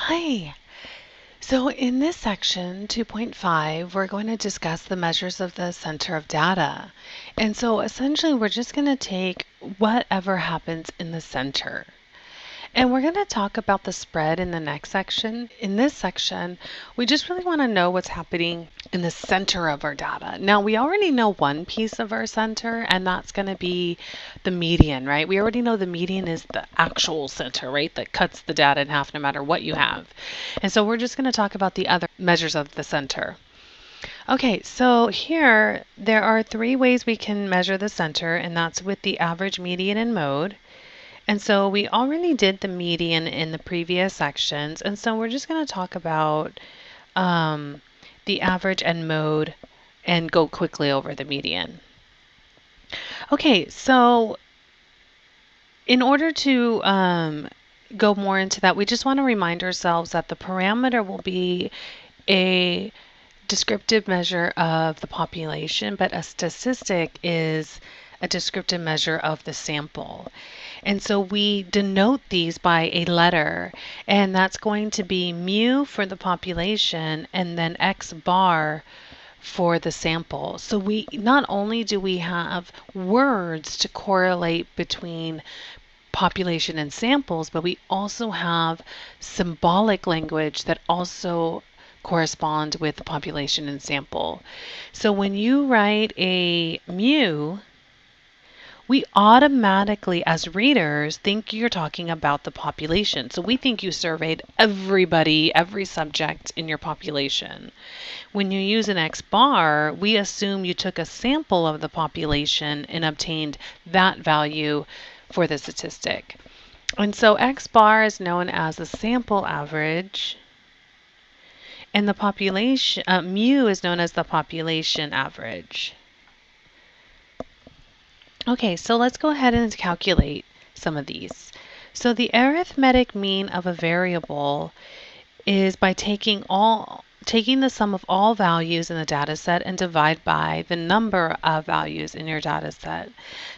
Hi. So in this section, 2.5, we're going to discuss the measures of the center of data. And so essentially, we're just going to take whatever happens in the center. And we're going to talk about the spread in the next section. In this section, we just really want to know what's happening in the center of our data. Now, we already know one piece of our center, and that's going to be the median, right? We already know the median is the actual center, right? That cuts the data in half no matter what you have. And so we're just going to talk about the other measures of the center. Okay, so here there are three ways we can measure the center, and that's with the average, median, and mode. And so we already did the median in the previous sections, and so we're just going to talk about the average and mode and go quickly over the median. Okay, so in order to go more into that, we just want to remind ourselves that the parameter will be a descriptive measure of the population, but a statistic is a descriptive measure of the sample. And so we denote these by a letter, and that's going to be mu for the population and then X bar for the sample. So we not only do we have words to correlate between population and samples, but we also have symbolic language that also correspond with the population and sample. So when you write a mu, we automatically, as readers, think you're talking about the population. So we think you surveyed everybody, every subject in your population. When you use an X bar, we assume you took a sample of the population and obtained that value for the statistic. And so X bar is known as the sample average, and the population, mu is known as the population average. Okay, so let's go ahead and calculate some of these. So the arithmetic mean of a variable is by taking the sum of all values in the data set and divide by the number of values in your data set.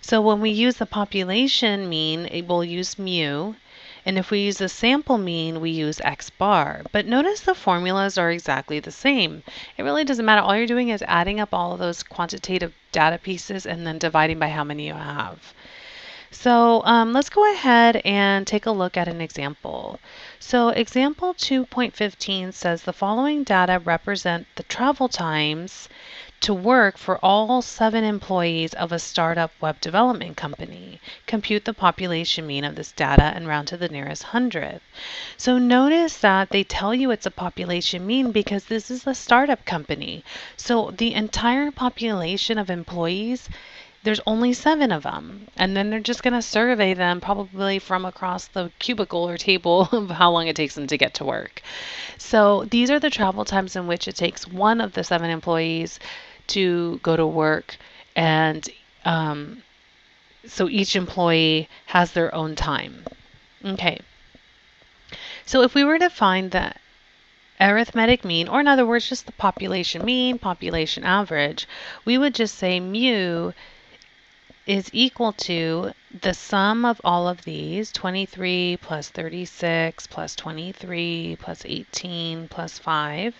So when we use the population mean, we'll use mu. And if we use the sample mean, we use X bar. But notice the formulas are exactly the same. It really doesn't matter. All you're doing is adding up all of those quantitative data pieces and then dividing by how many you have. So let's go ahead and take a look at an example. So example 2.15 says the following data represent the travel times to work for all 7 employees of a startup web development company. Compute the population mean of this data and round to the nearest hundredth. So notice that they tell you it's a population mean because this is a startup company. So the entire population of employees, there's only 7 of them. And then they're just going to survey them probably from across the cubicle or table of how long it takes them to get to work. So these are the travel times in which it takes one of the 7 employees to go to work. And so each employee has their own time. Okay. So if we were to find the arithmetic mean, or in other words, just the population mean, population average, we would just say mu is equal to the sum of all of these, 23 plus 36 plus 23 plus 18 plus 5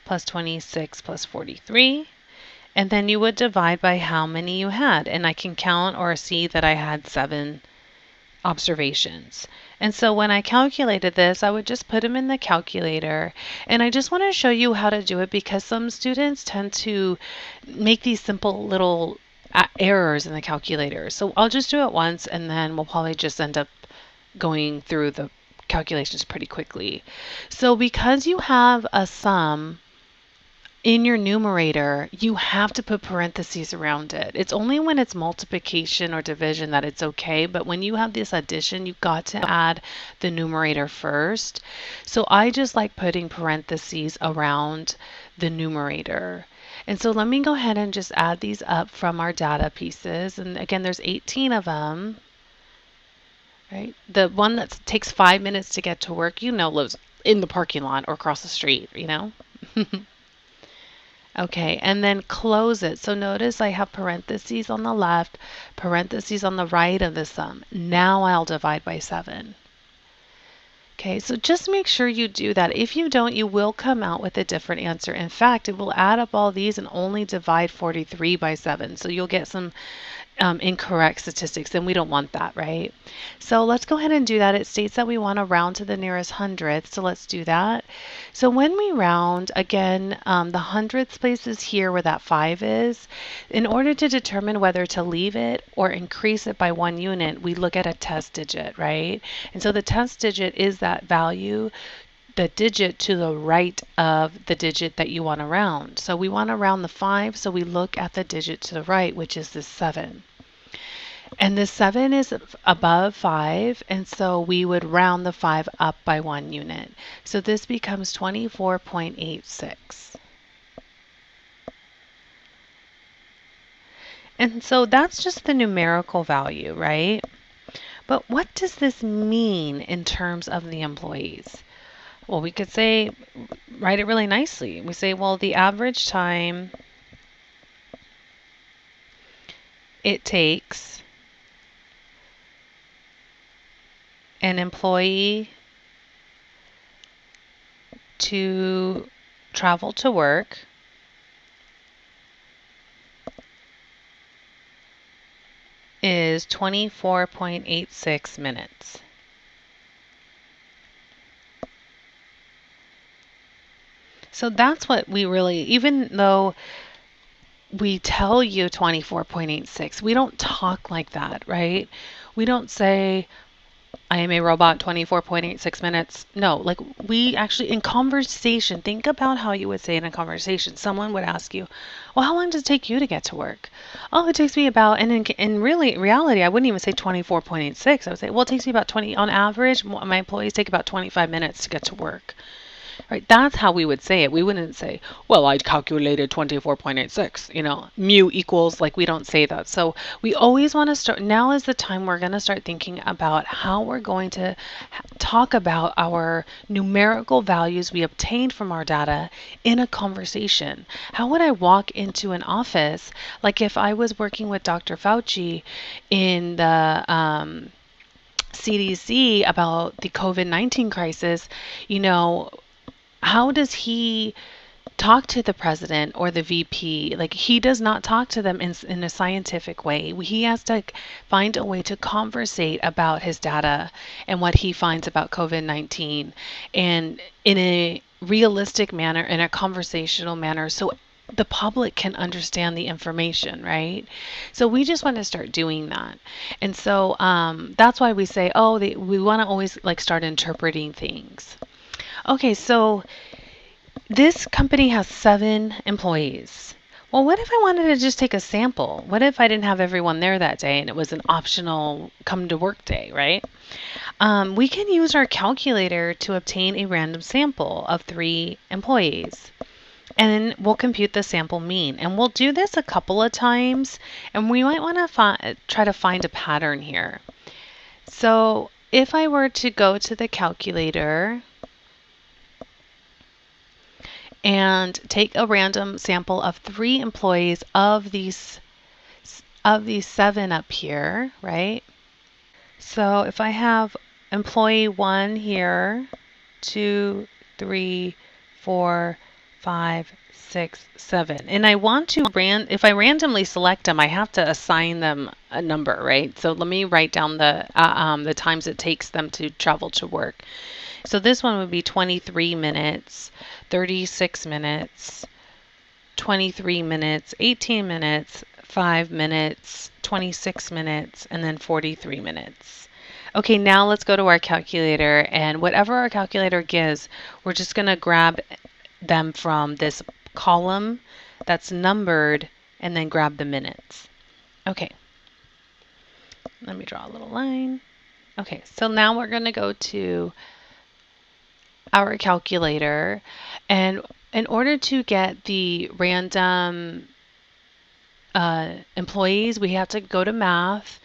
plus 26 plus 43. And then you would divide by how many you had. And I can count or see that I had 7 observations. And so when I calculated this, I would just put them in the calculator. And I just want to show you how to do it because some students tend to make these simple little errors in the calculator. So I'll just do it once and then we'll probably just end up going through the calculations pretty quickly. So because you have a sum in your numerator, you have to put parentheses around it. It's only when it's multiplication or division that it's okay, but when you have this addition, you've got to add the numerator first. So I just like putting parentheses around the numerator. And so let me go ahead and just add these up from our data pieces. And again, there's 18 of them. Right? The one that takes 5 minutes to get to work, lives in the parking lot or across the street, Okay, and then close it. So notice I have parentheses on the left, parentheses on the right of the sum. Now I'll divide by 7. Okay, so just make sure you do that. If you don't, you will come out with a different answer. In fact, it will add up all these and only divide 43 by 7. So you'll get some incorrect statistics, and we don't want that, right? So let's go ahead and do that. It states that we want to round to the nearest hundredth, so let's do that. So when we round, again, the hundredths place is here where that 5 is. In order to determine whether to leave it or increase it by 1 unit, we look at a test digit, right? And so the test digit is that value, the digit to the right of the digit that you want to round. So we want to round the 5, so we look at the digit to the right, which is the 7. And the 7 is above 5, and so we would round the 5 up by 1 unit. So this becomes 24.86. And so that's just the numerical value, right? But what does this mean in terms of the employees? Well, we could say, write it really nicely. We say, well, the average time it takes an employee to travel to work is 24.86 minutes. So that's what we really, even though we tell you 24.86, we don't talk like that, right? We don't say, I am a robot, 24.86 minutes. No, like we actually, in conversation, think about how you would say in a conversation. Someone would ask you, well, how long does it take you to get to work? Oh, it takes me about, and in really reality, I wouldn't even say 24.86. I would say, well, it takes me about 20, on average, my employees take about 25 minutes to get to work. Right? That's how we would say it. We wouldn't say, well, I calculated 24.86, mu equals, like we don't say that. So we always want to start, now is the time we're going to start thinking about how we're going to talk about our numerical values we obtained from our data in a conversation. How would I walk into an office, like if I was working with Dr. Fauci in the CDC about the COVID-19 crisis, how does he talk to the president or the VP? Like, he does not talk to them in a scientific way. He has to find a way to conversate about his data and what he finds about COVID-19 and in a realistic manner, in a conversational manner, so the public can understand the information, right? So we just want to start doing that. And so that's why we say, we want to always like start interpreting things. Okay, so this company has 7 employees. Well, what if I wanted to just take a sample? What if I didn't have everyone there that day and it was an optional come to work day, right? We can use our calculator to obtain a random sample of 3 employees. And then we'll compute the sample mean. And we'll do this a couple of times, and we might want to try to find a pattern here. So if I were to go to the calculator and take a random sample of 3 employees of these 7 up here, right? So if I have employee 1 here, 2, 3, 4, 5, 6, 7, and I want to if I randomly select them, I have to assign them a number, right? So let me write down the times it takes them to travel to work. So this one would be 23 minutes, 36 minutes, 23 minutes, 18 minutes, 5 minutes, 26 minutes, and then 43 minutes. Okay, now let's go to our calculator, and whatever our calculator gives, we're just going to grab them from this column that's numbered and then grab the minutes. Okay, let me draw a little line. Okay, so now we're going to go to our calculator, and in order to get the random employees, we have to go to math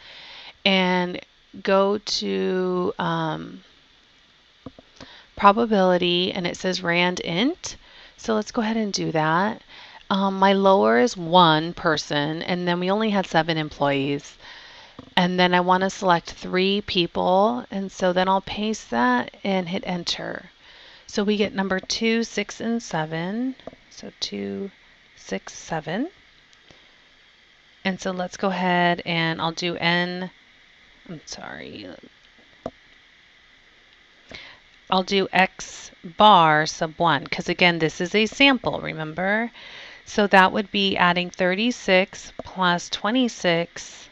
and go to probability, and it says rand int. So let's go ahead and do that. My lower is 1 person, and then we only had 7 employees. And then I want to select 3 people, and so then I'll paste that and hit enter. So we get number 2, 6, and 7. So 2, 6, 7. And so let's go ahead and I'll do I'll do x bar sub 1, because again, this is a sample, remember? So that would be adding 36 plus 26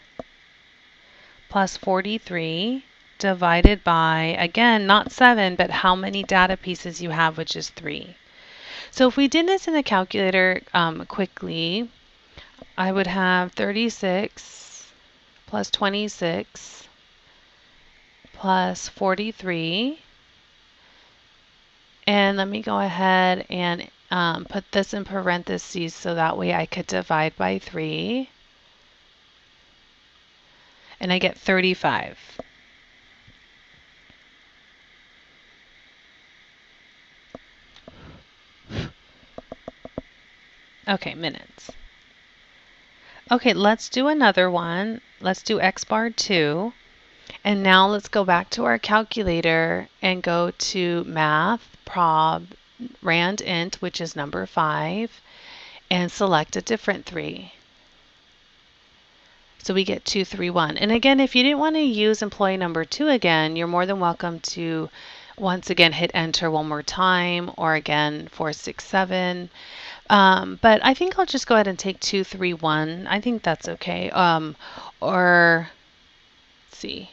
plus 43 divided by, again, not 7, but how many data pieces you have, which is 3. So if we did this in the calculator quickly, I would have 36 plus 26 plus 43. And let me go ahead and put this in parentheses so that way I could divide by 3. And I get 35. Okay, minutes. Okay, let's do another one. Let's do x bar 2. And now let's go back to our calculator and go to math, prob, rand int, which is number 5, and select a different 3. So we get 2, 3, 1. And again, if you didn't want to use employee number 2 again, you're more than welcome to once again hit enter one more time, or again 4, 6, 7. But I think I'll just go ahead and take 2, 3, 1. I think that's okay. Or let's see,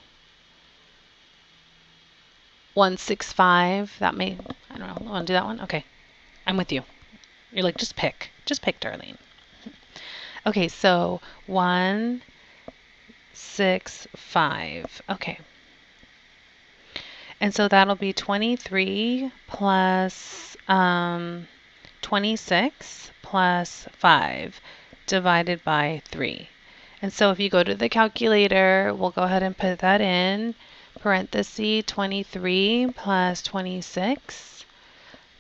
1, 6, 5. That may, I don't know. Want to do that one? Okay, I'm with you. You're like, just pick, Darlene. Okay, so 1, 6, 5. Okay. And so that'll be 23 plus 26 plus 5 divided by 3. And so if you go to the calculator, we'll go ahead and put that in. Parenthesis 23 plus 26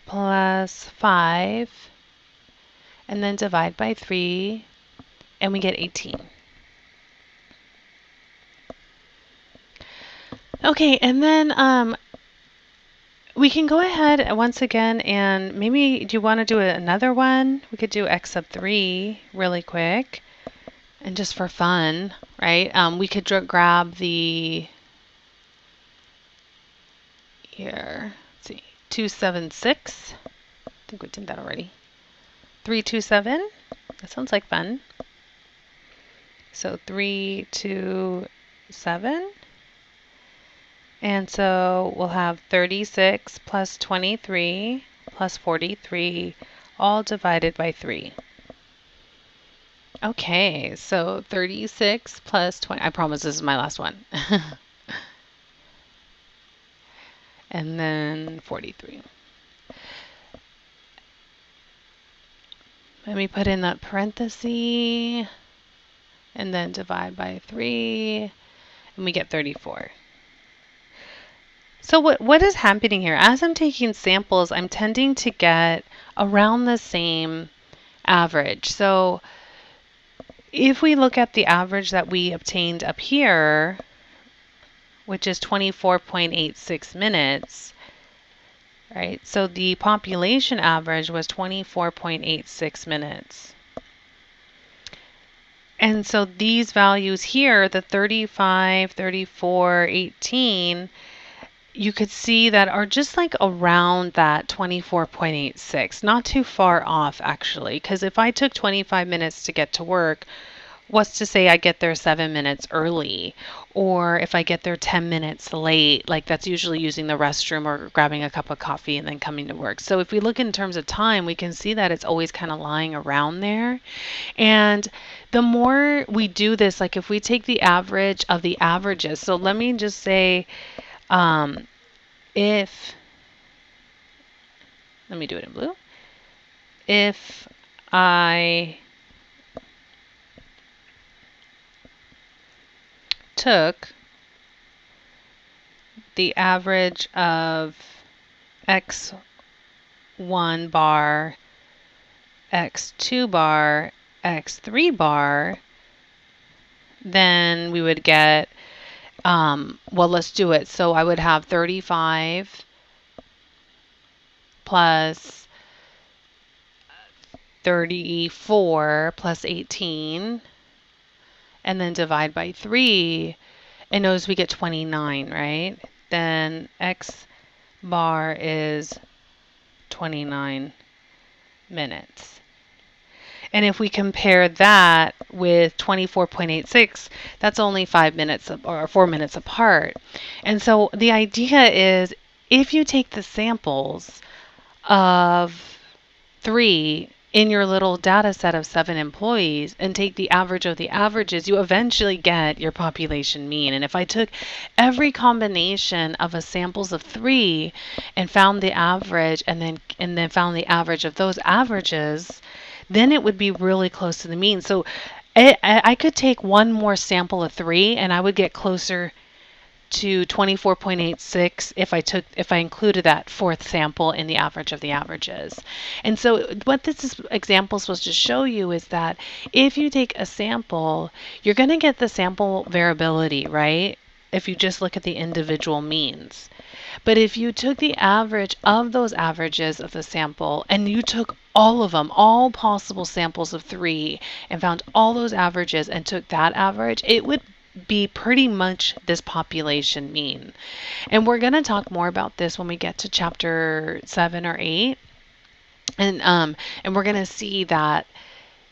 plus 5. And then divide by 3. And we get 18. Okay, and then we can go ahead once again and maybe, do you want to do another one? We could do x sub 3 really quick and just for fun, right? We could grab the, here, let's see, 276. I think we did that already. 327. That sounds like fun. So 327. And so we'll have 36 plus 23 plus 43 all divided by 3. Okay, so 36 plus 20. I promise this is my last one. And then 43. Let me put in that parenthesis and then divide by 3 and we get 34. So what is happening here? As I'm taking samples, I'm tending to get around the same average. So if we look at the average that we obtained up here, which is 24.86 minutes, right? So the population average was 24.86 minutes. And so these values here, the 35, 34, 18, you could see that are just like around that 24.86, not too far off actually, because if I took 25 minutes to get to work, what's to say I get there 7 minutes early, or if I get there 10 minutes late, like that's usually using the restroom or grabbing a cup of coffee and then coming to work. So if we look in terms of time, we can see that it's always kind of lying around there. And the more we do this, like if we take the average of the averages, so let me just say, if, let me do it in blue. If I took the average of x1 bar, x2 bar, x3 bar, then we would get, well, let's do it. So I would have 35 plus 34 plus 18, and then divide by 3, and notice we get 29, right? Then x bar is 29 minutes. And if we compare that with 24.86, that's only 5 minutes or 4 minutes apart. And so the idea is if you take the samples of 3 in your little data set of 7 employees and take the average of the averages, you eventually get your population mean. And if I took every combination of a samples of 3 and found the average and then found the average of those averages, then it would be really close to the mean. So I could take one more sample of 3 and I would get closer to 24.86 if I included that fourth sample in the average of the averages. And so what example is supposed to show you is that if you take a sample, you're going to get the sample variability, right? If you just look at the individual means. But if you took the average of those averages of the sample and you took all of them, all possible samples of 3, and found all those averages and took that average, it would be pretty much this population mean. And we're going to talk more about this when we get to chapter 7 or 8. And we're going to see that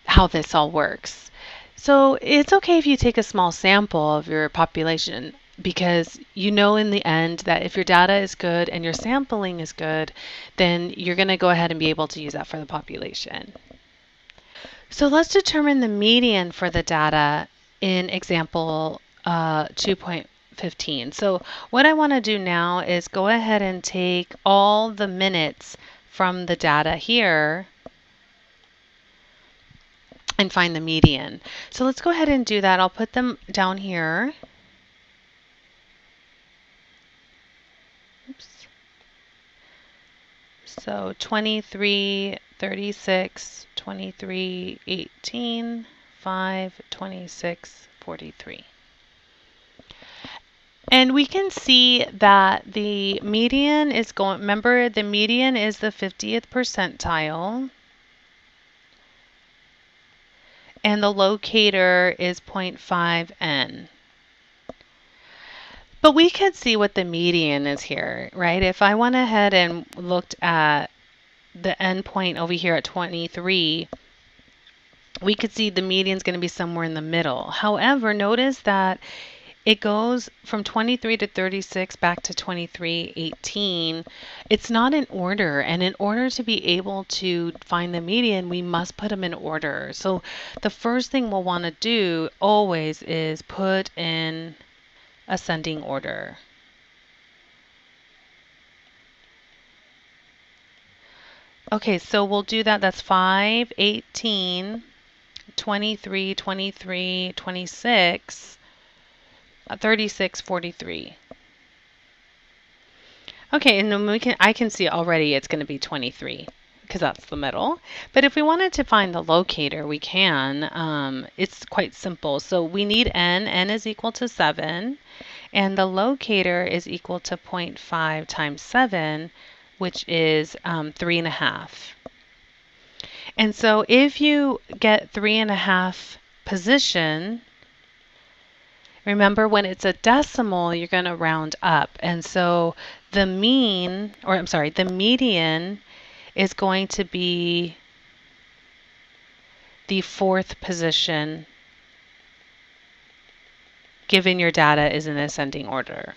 how this all works. So it's okay if you take a small sample of your population, because you know in the end that if your data is good and your sampling is good, then you're going to go ahead and be able to use that for the population. So let's determine the median for the data in example 2.15. So what I want to do now is go ahead and take all the minutes from the data here and find the median. So let's go ahead and do that. I'll put them down here. Oops. So 23, 36, 23, 18, 5, 26, 43. And we can see that the median is going, remember the median is the 50th percentile. And the locator is 0.5 n. But we could see what the median is here, right? If I went ahead and looked at the endpoint over here at 23, we could see the median is going to be somewhere in the middle. However, notice that it goes from 23 to 36 back to 23, 18. It's not in order. And in order to be able to find the median, we must put them in order. So the first thing we'll want to do always is put in ascending order. Okay, so we'll do that. That's 5, 18, 23, 23, 26, 36, 43. Okay, and then I can see already it's going to be 23 because that's the middle. But if we wanted to find the locator, we can. It's quite simple. So we need n. N is equal to 7. And the locator is equal to 0.5 times 7, which is 3.5. And so if you get 3.5 position, remember when it's a decimal, you're going to round up. And so the mean, or I'm sorry, the median is going to be the 4th position given your data is in ascending order.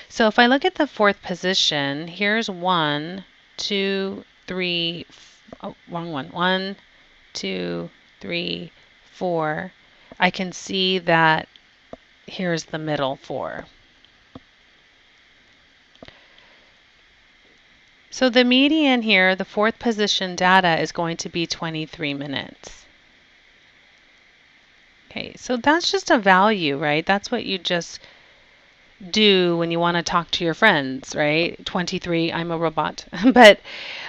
So if I look at the 4th position, here's 1, 2, 3, oh, wrong one. 1, 2, 3, 4. I can see that here's the middle 4. So the median here, the 4th position data, is going to be 23 minutes. Okay, so that's just a value, right? That's what you just do when you want to talk to your friends, right? 23, I'm a robot. But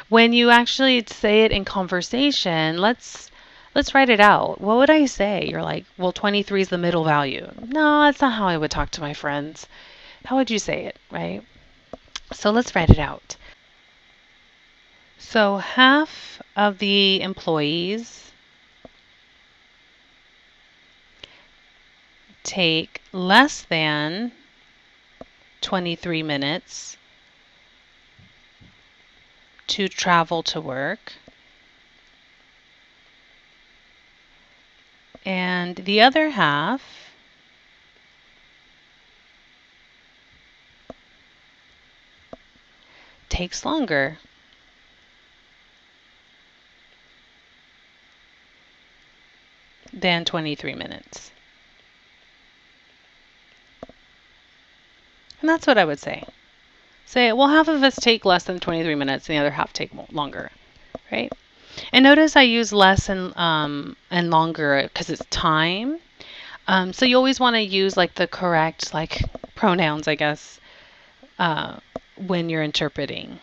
when you actually say it in conversation, let's Let's write it out. What would I say? You're like, well, 23 is the middle value. No, that's not how I would talk to my friends. How would you say it, right? So let's write it out. So half of the employees take less than 23 minutes to travel to work. And the other half takes longer. Than 23 minutes. And that's what I would say. Say, well, half of us take less than 23 minutes and the other half take longer, right? And notice I use less and longer because it's time. So you always want to use like the correct like pronouns, I guess, when you're interpreting.